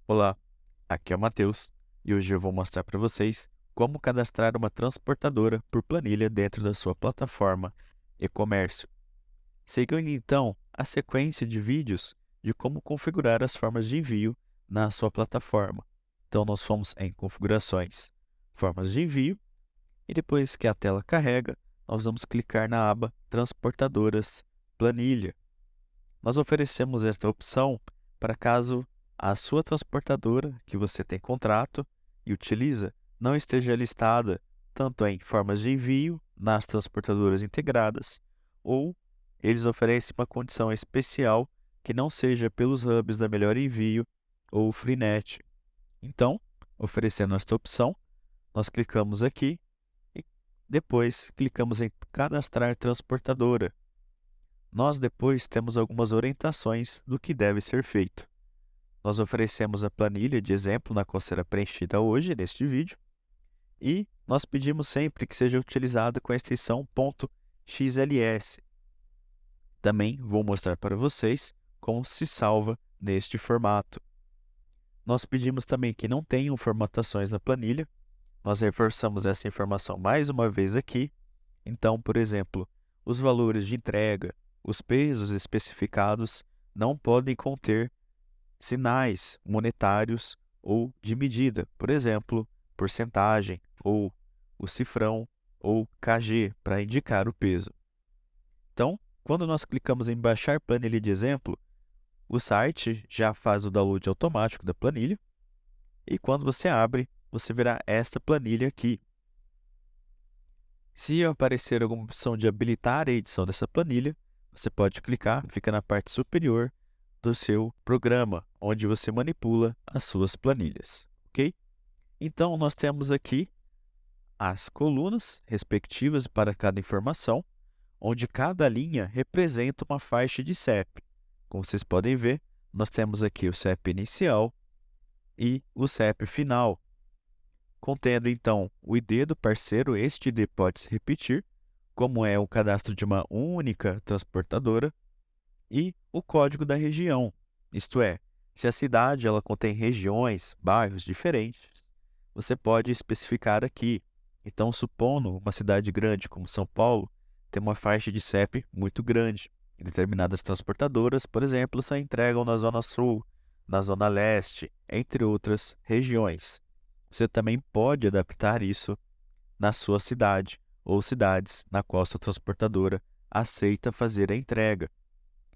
Olá, aqui é o Matheus e hoje eu vou mostrar para vocês como cadastrar uma transportadora por planilha dentro da sua plataforma e-comércio. Seguindo então a sequência de vídeos de como configurar as formas de envio na sua plataforma. Então nós fomos em configurações, formas de envio e depois que a tela carrega, nós vamos clicar na aba transportadoras planilha. Nós oferecemos esta opção para caso a sua transportadora, que você tem contrato e utiliza, não esteja listada tanto em formas de envio nas transportadoras integradas, ou eles oferecem uma condição especial que não seja pelos hubs da Melhor Envio ou Freenet. Então, oferecendo esta opção, nós clicamos aqui e depois clicamos em Cadastrar transportadora. Nós depois temos algumas orientações do que deve ser feito. Nós oferecemos a planilha de exemplo na qual será preenchida hoje, neste vídeo, e nós pedimos sempre que seja utilizada com a extensão .xls. Também vou mostrar para vocês como se salva neste formato. Nós pedimos também que não tenham formatações na planilha. Nós reforçamos essa informação mais uma vez aqui. Então, por exemplo, os valores de entrega, os pesos especificados não podem conter sinais monetários ou de medida, por exemplo, porcentagem ou o cifrão ou kg para indicar o peso. Então, quando nós clicamos em baixar planilha de exemplo, o site já faz o download automático da planilha e quando você abre, você verá esta planilha aqui. Se aparecer alguma opção de habilitar a edição dessa planilha, você pode clicar, fica na parte superior do seu programa, onde você manipula as suas planilhas, ok? Então, nós temos aqui as colunas respectivas para cada informação, onde cada linha representa uma faixa de CEP. Como vocês podem ver, nós temos aqui o CEP inicial e o CEP final, contendo então o ID do parceiro. Este ID pode se repetir, como é o cadastro de uma única transportadora, e o código da região, isto é, se a cidade ela contém regiões, bairros diferentes, você pode especificar aqui. Então, supondo uma cidade grande como São Paulo, tem uma faixa de CEP muito grande. E determinadas transportadoras, por exemplo, só entregam na Zona Sul, na Zona Leste, entre outras regiões. Você também pode adaptar isso na sua cidade ou cidades na qual a sua transportadora aceita fazer a entrega.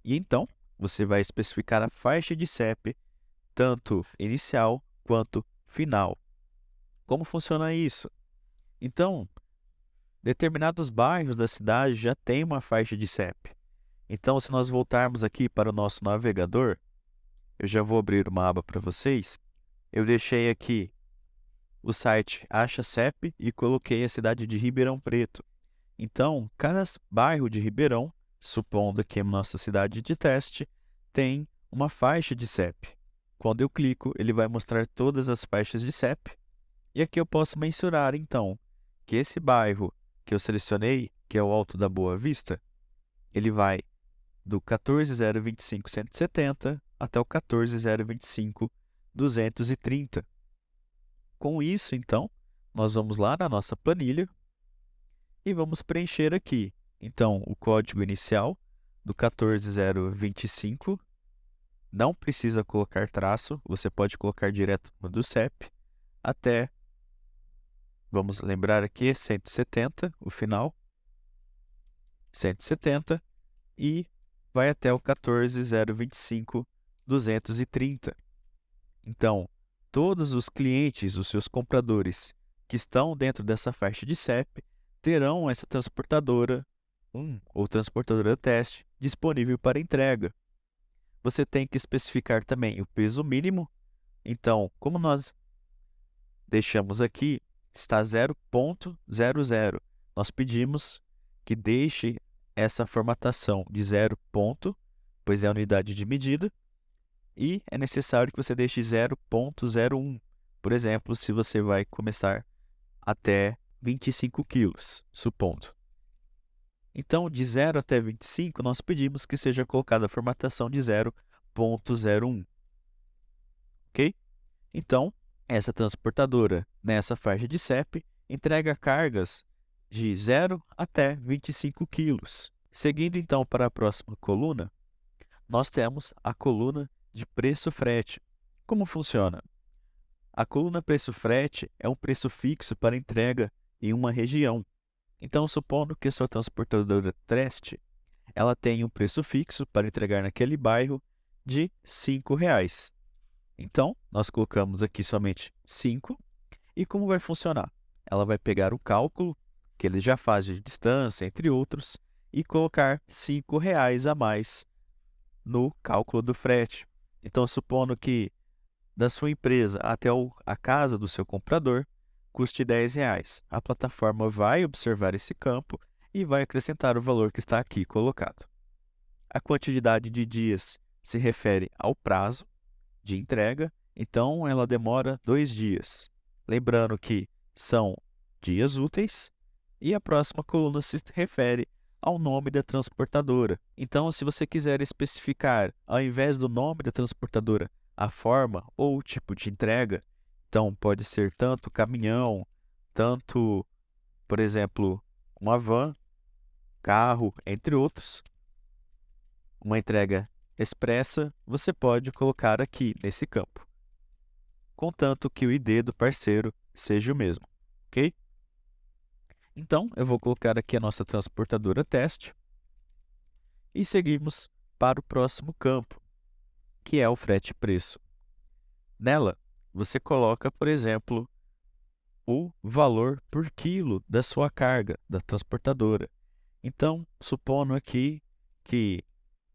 E então, você vai especificar a faixa de CEP, tanto inicial quanto final. Como funciona isso? Então, determinados bairros da cidade já têm uma faixa de CEP. Então, se nós voltarmos aqui para o nosso navegador, eu já vou abrir uma aba para vocês. Eu deixei aqui o site Acha CEP e coloquei a cidade de Ribeirão Preto. Então, cada bairro de Ribeirão, supondo que é nossa cidade de teste, tem uma faixa de CEP. Quando eu clico, ele vai mostrar todas as faixas de CEP. E aqui eu posso mensurar, então, que esse bairro que eu selecionei, que é o Alto da Boa Vista, ele vai do 14.025.170 até o 14.025.230. Com isso, então, nós vamos lá na nossa planilha e vamos preencher aqui. Então, o código inicial do 14.025, não precisa colocar traço, você pode colocar direto do CEP, até, vamos lembrar aqui, 170, o final, 170, e vai até o 14.025.230. Então, todos os clientes, os seus compradores que estão dentro dessa faixa de CEP, terão essa transportadora ou transportadora teste disponível para entrega. Você tem que especificar também o peso mínimo. Então, como nós deixamos aqui, está 0.00. Nós pedimos que deixe essa formatação de 0, pois é a unidade de medida, e é necessário que você deixe 0.01. Por exemplo, se você vai começar até 25 quilos, supondo. Então, de 0 até 25, nós pedimos que seja colocada a formatação de 0.01. Ok? Então, essa transportadora, nessa faixa de CEP, entrega cargas de 0 até 25 quilos. Seguindo então para a próxima coluna, nós temos a coluna de preço frete. Como funciona? A coluna preço frete é um preço fixo para entrega em uma região. Então, supondo que a sua transportadora Trest, ela tem um preço fixo para entregar naquele bairro de R$ 5. Então, nós colocamos aqui somente 5. E como vai funcionar? Ela vai pegar o cálculo que ele já faz de distância, entre outros, e colocar R$ 5 a mais no cálculo do frete. Então, supondo que da sua empresa até a casa do seu comprador custe R$ 10. A plataforma vai observar esse campo e vai acrescentar o valor que está aqui colocado. A quantidade de dias se refere ao prazo de entrega, então ela demora 2 dias. Lembrando que são dias úteis e a próxima coluna se refere ao nome da transportadora. Então, se você quiser especificar, ao invés do nome da transportadora, a forma ou o tipo de entrega, então pode ser tanto caminhão, tanto, por exemplo, uma van, carro, entre outros. Uma entrega expressa, você pode colocar aqui nesse campo, contanto que o ID do parceiro seja o mesmo, ok? Então, eu vou colocar aqui a nossa transportadora teste e seguimos para o próximo campo, que é o frete preço. Nela, você coloca, por exemplo, o valor por quilo da sua carga da transportadora. Então, supondo aqui que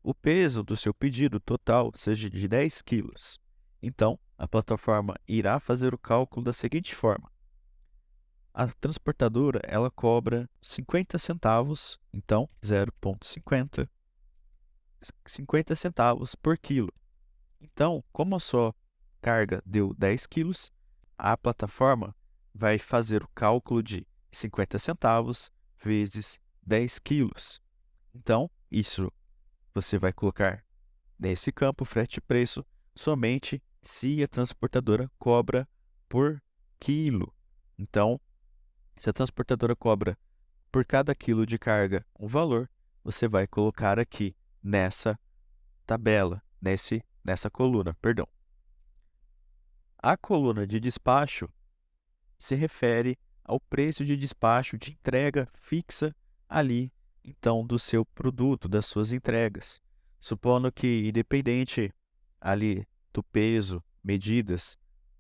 o peso do seu pedido total seja de 10 quilos. Então, a plataforma irá fazer o cálculo da seguinte forma. A transportadora ela cobra 50 centavos, então 0,50, 50 centavos por quilo. Então, como a sua carga deu 10 quilos, a plataforma vai fazer o cálculo de 50 centavos vezes 10 quilos. Então, isso você vai colocar nesse campo frete preço somente se a transportadora cobra por quilo. Então, se a transportadora cobra por cada quilo de carga um valor, você vai colocar aqui nessa tabela, nessa coluna, perdão. A coluna de despacho se refere ao preço de despacho de entrega fixa ali, então, do seu produto, das suas entregas. Supondo que, independente ali do peso, medidas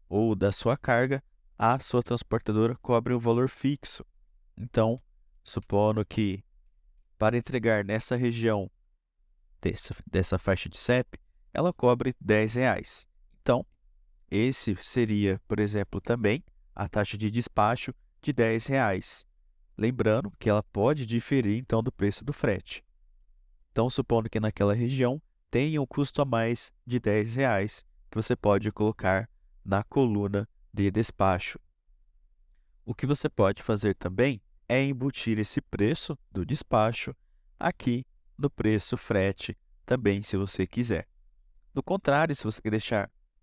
ou da sua carga, a sua transportadora cobre um valor fixo. Então, supondo que para entregar nessa região dessa faixa de CEP, ela cobre R$ 10. Então, esse seria, por exemplo, também a taxa de despacho de R$ 10. Lembrando que ela pode diferir, então, do preço do frete. Então, supondo que naquela região tenha um custo a mais de R$ 10, que você pode colocar na coluna de despacho. O que você pode fazer também é embutir esse preço do despacho aqui no preço frete também, se você quiser. Do contrário, se você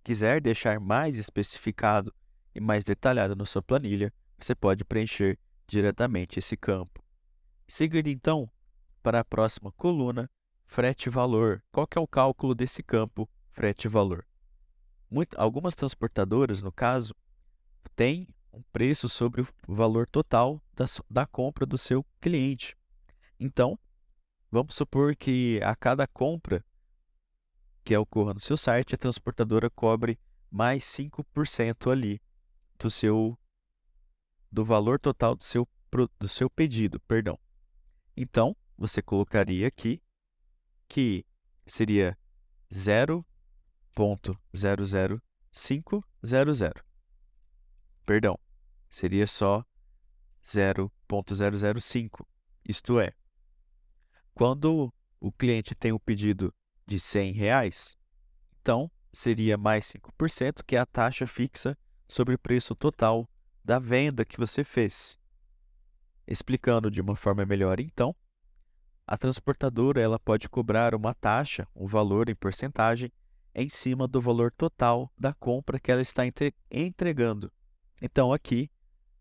quiser deixar mais especificado e mais detalhado na sua planilha, você pode preencher diretamente esse campo. Seguindo então para a próxima coluna, frete valor. Qual que é o cálculo desse campo frete valor? Algumas transportadoras, no caso, têm um preço sobre o valor total da compra do seu cliente. Então, vamos supor que a cada compra que ocorra no seu site, a transportadora cobre mais 5% ali do valor total do seu pedido, perdão. Então, você colocaria aqui que seria 0,00500. Perdão, seria só 0,005. Isto é, quando o cliente tem um pedido de R$ 100, então seria mais 5%, que é a taxa fixa sobre o preço total da venda que você fez. Explicando de uma forma melhor, então, a transportadora ela pode cobrar uma taxa, um valor em porcentagem, em cima do valor total da compra que ela está entregando. Então, aqui,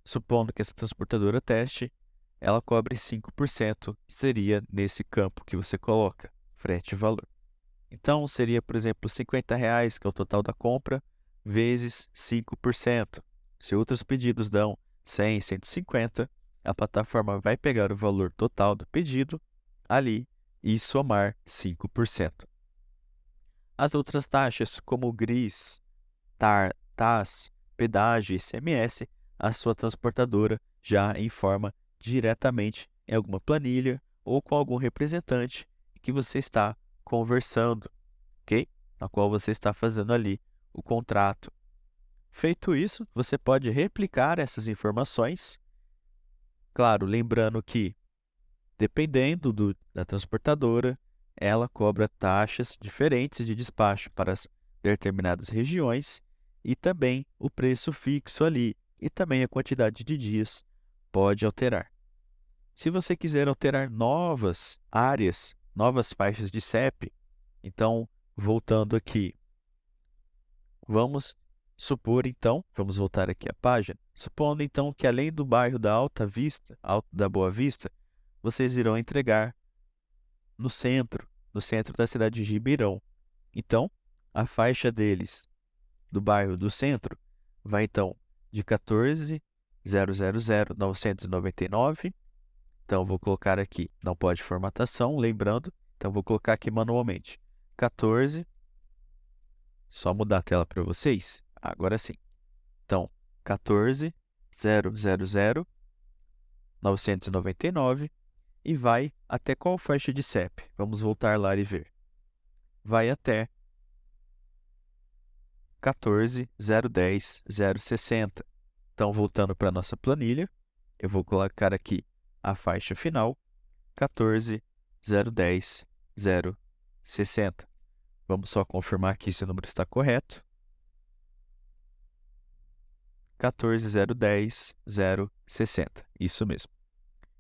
supondo que essa transportadora teste, ela cobre 5%, que seria nesse campo que você coloca, frete e valor. Então, seria, por exemplo, R$ 50, que é o total da compra, vezes 5%. Se outros pedidos dão 100, 150, a plataforma vai pegar o valor total do pedido ali e somar 5%. As outras taxas, como GRIS, TAR, TAS, pedágio e ICMS, a sua transportadora já informa diretamente em alguma planilha ou com algum representante que você está conversando, ok? Na qual você está fazendo ali o contrato. Feito isso, você pode replicar essas informações, claro, lembrando que, dependendo da transportadora, ela cobra taxas diferentes de despacho para as determinadas regiões e também o preço fixo ali e também a quantidade de dias pode alterar. Se você quiser alterar novas áreas, novas faixas de CEP, então, voltando aqui, vamos supor então, vamos voltar aqui à página, supondo então que além do bairro da Alta Vista, da Boa Vista, vocês irão entregar no centro da cidade de Ribeirão. Então, a faixa deles, do bairro do centro, vai então de 14.000.999. Então, vou colocar aqui, não pode formatação, lembrando, então vou colocar aqui manualmente, 14, só mudar a tela para vocês, agora sim. Então, 14.000.999 e vai até qual faixa de CEP? Vamos voltar lá e ver. Vai até 14.010.060. Então, voltando para a nossa planilha, eu vou colocar aqui a faixa final, 14.010.060. Vamos só confirmar aqui se o número está correto. 14.010.060, isso mesmo.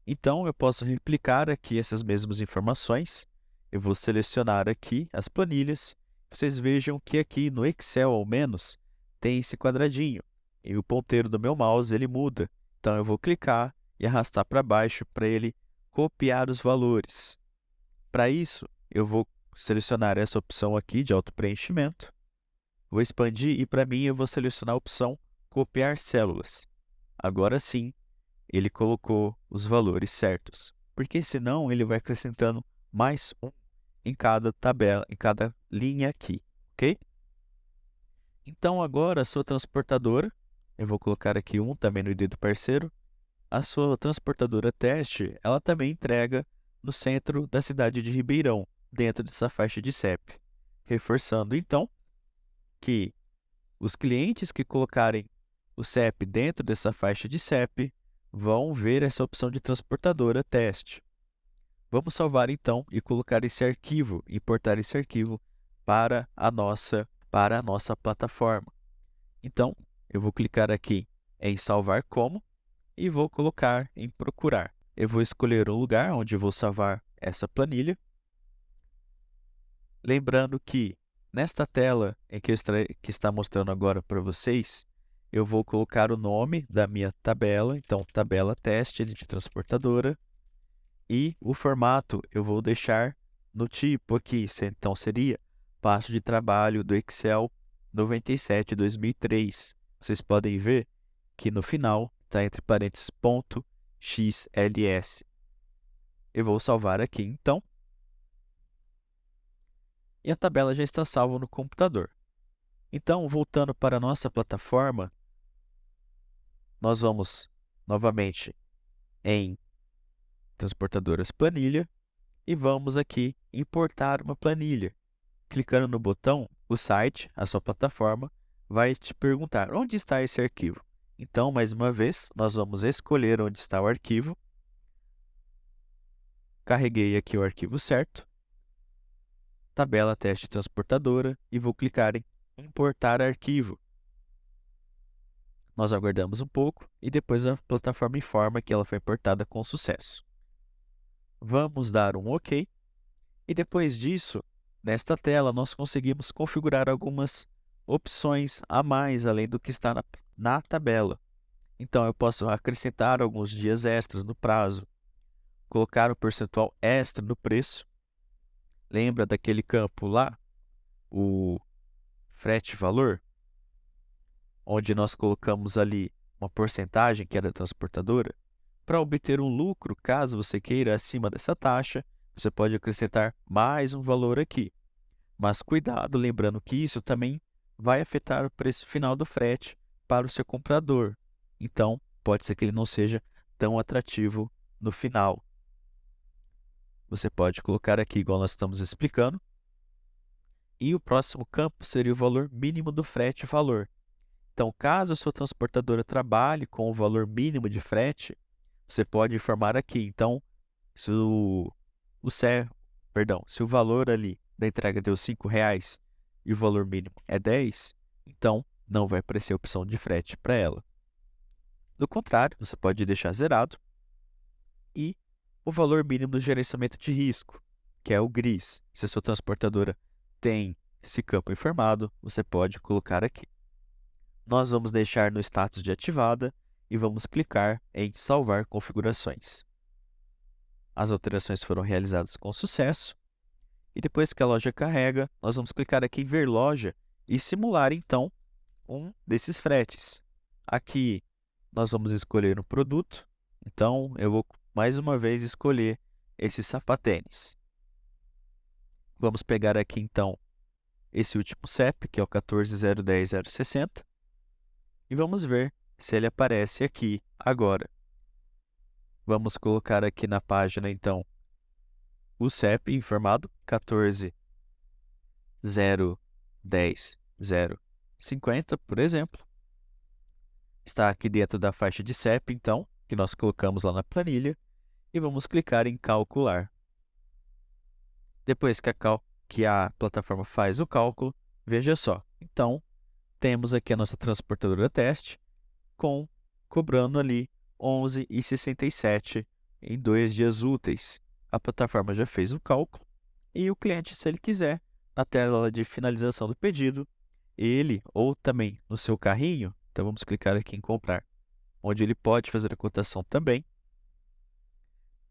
Então, eu posso replicar aqui essas mesmas informações. Eu vou selecionar aqui as planilhas. Vocês vejam que aqui no Excel, ao menos, tem esse quadradinho. E o ponteiro do meu mouse, ele muda. Então, eu vou clicar e arrastar para baixo para ele copiar os valores. Para isso, eu vou selecionar essa opção aqui de auto-preenchimento. Vou expandir e, para mim, eu vou selecionar a opção copiar células. Agora sim, ele colocou os valores certos, porque senão ele vai acrescentando mais um em cada tabela, em cada linha aqui, ok? Então agora a sua transportadora, eu vou colocar aqui um também no ID do parceiro, a sua transportadora teste, ela também entrega no centro da cidade de Ribeirão, dentro dessa faixa de CEP, reforçando então que os clientes que colocarem o CEP dentro dessa faixa de CEP vão ver essa opção de transportadora teste. Vamos salvar então e colocar esse arquivo, importar esse arquivo para a nossa plataforma. Então, eu vou clicar aqui em salvar como e vou colocar em procurar. Eu vou escolher o lugar onde vou salvar essa planilha. Lembrando que nesta tela que está mostrando agora para vocês, eu vou colocar o nome da minha tabela, então tabela teste de transportadora, e o formato eu vou deixar no tipo aqui, então seria pasta de trabalho do Excel 97/2003. Vocês podem ver que no final está entre parênteses .xls. Eu vou salvar aqui então. E a tabela já está salva no computador. Então, voltando para a nossa plataforma, nós vamos novamente em Transportadoras Planilha e vamos aqui importar uma planilha. Clicando no botão, o site, a sua plataforma, vai te perguntar onde está esse arquivo. Então, mais uma vez, nós vamos escolher onde está o arquivo. Carreguei aqui o arquivo certo. Tabela teste transportadora e vou clicar em importar arquivo. Nós aguardamos um pouco e depois a plataforma informa que ela foi importada com sucesso. Vamos dar um OK e depois disso Nesta tela, nós conseguimos configurar algumas opções a mais, além do que está na tabela. Então, eu posso acrescentar alguns dias extras no prazo, colocar um percentual extra no preço. Lembra daquele campo lá, o frete valor, onde nós colocamos ali uma porcentagem que é da transportadora? Para obter um lucro, caso você queira acima dessa taxa, você pode acrescentar mais um valor aqui. Mas cuidado, lembrando que isso também vai afetar o preço final do frete para o seu comprador. Então, pode ser que ele não seja tão atrativo no final. Você pode colocar aqui, igual nós estamos explicando. E o próximo campo seria o valor mínimo do frete valor. Então, caso a sua transportadora trabalhe com o valor mínimo de frete, você pode informar aqui. Então, se se o valor ali da entrega deu R$ 5 e o valor mínimo é 10, então não vai aparecer a opção de frete para ela. Do contrário, você pode deixar zerado. E o valor mínimo do gerenciamento de risco, que é o gris. Se a sua transportadora tem esse campo informado, você pode colocar aqui. Nós vamos deixar no status de ativada e vamos clicar em salvar configurações. As alterações foram realizadas com sucesso. E depois que a loja carrega, nós vamos clicar aqui em ver loja e simular então um desses fretes. Aqui nós vamos escolher um produto. Então eu vou mais uma vez escolher esse sapatênis. Vamos pegar aqui então esse último CEP, que é o 14010060, e vamos ver se ele aparece aqui agora. Vamos colocar aqui na página então o CEP informado 14010050, por exemplo. Está aqui dentro da faixa de CEP, então, que nós colocamos lá na planilha, e vamos clicar em calcular. Depois que a plataforma faz o cálculo, veja só, então, temos aqui a nossa transportadora teste, cobrando ali R$ 11,67 em 2 dias úteis. A plataforma já fez o cálculo e o cliente, se ele quiser, na tela de finalização do pedido, ele ou também no seu carrinho, então vamos clicar aqui em comprar, onde ele pode fazer a cotação também.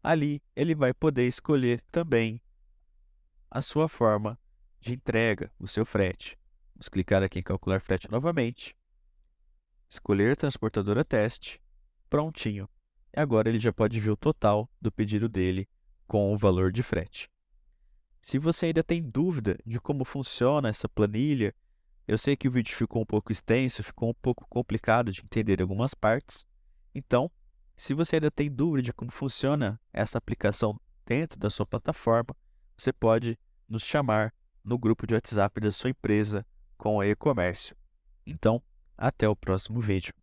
Ali ele vai poder escolher também a sua forma de entrega, o seu frete. Vamos clicar aqui em calcular frete novamente, escolher transportadora teste, prontinho. E agora ele já pode ver o total do pedido dele com o valor de frete. Se você ainda tem dúvida de como funciona essa planilha, eu sei que o vídeo ficou um pouco extenso, ficou um pouco complicado de entender algumas partes. Então, se você ainda tem dúvida de como funciona essa aplicação dentro da sua plataforma, você pode nos chamar no grupo de WhatsApp da sua empresa com o e-comércio. Então, até o próximo vídeo.